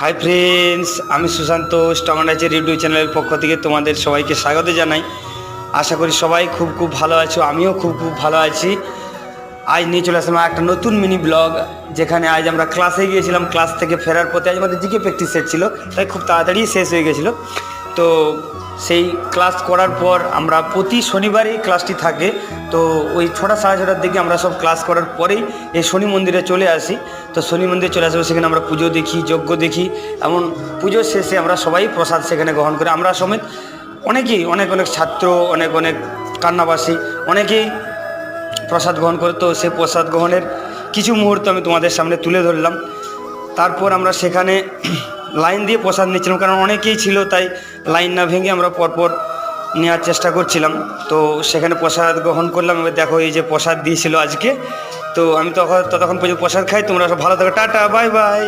Hi friends, আমি Sushant strong নাচের YouTube চ্যানেলের পক্ষ থেকে তোমাদের সবাইকে স্বাগত জানাই। আশা করি সবাই খুব ভালো আছো, আমিও খুব ভালো আছি। আজ নিয়ে চলে আসলাম একটা নতুন মিনি ব্লগ, যেখানে আজ আমরা ক্লাসে গিয়েছিলাম। ক্লাস থেকে ফেরার পথে আজ আমাদের জিকে প্র্যাকটিস সেট ছিল, তাই খুব তাড়াতাড়ি শেষ হয়ে গেছিলো। তো সেই ক্লাস করার পর আমরা প্রতি শনিবারই ক্লাসটি থাকে, তো ওই 6টা সাড়ে 6টার দিকে আমরা সব ক্লাস করার পরেই এই শনি মন্দিরে চলে আসি। তো শনি মন্দিরে চলে আসবো, সেখানে আমরা পুজো দেখি, যজ্ঞ দেখি। এমন পুজোর শেষে আমরা সবাই প্রসাদ সেখানে গ্রহণ করি। আমরা সমেত অনেকেই, অনেক ছাত্র, অনেক কান্নাবাসী, অনেকেই প্রসাদ গ্রহণ করে। তো সেই প্রসাদ গ্রহণের কিছু মুহূর্ত আমি তোমাদের সামনে তুলে ধরলাম। তারপর আমরা সেখানে লাইন দিয়ে প্রসাদ নিচ্ছিলাম, কারণ অনেকেই ছিল, তাই লাইন না ভেঙে আমরা পরপর নেওয়ার চেষ্টা করছিলাম। তো সেখানে প্রসাদ গ্রহণ করলাম। এবার দেখো, এই যে প্রসাদ দিয়েছিল আজকে, তো আমি ততক্ষণ পর্যন্ত প্রসাদ খাই। তোমরা সব ভালো থাকো, টাটা, বাই বাই।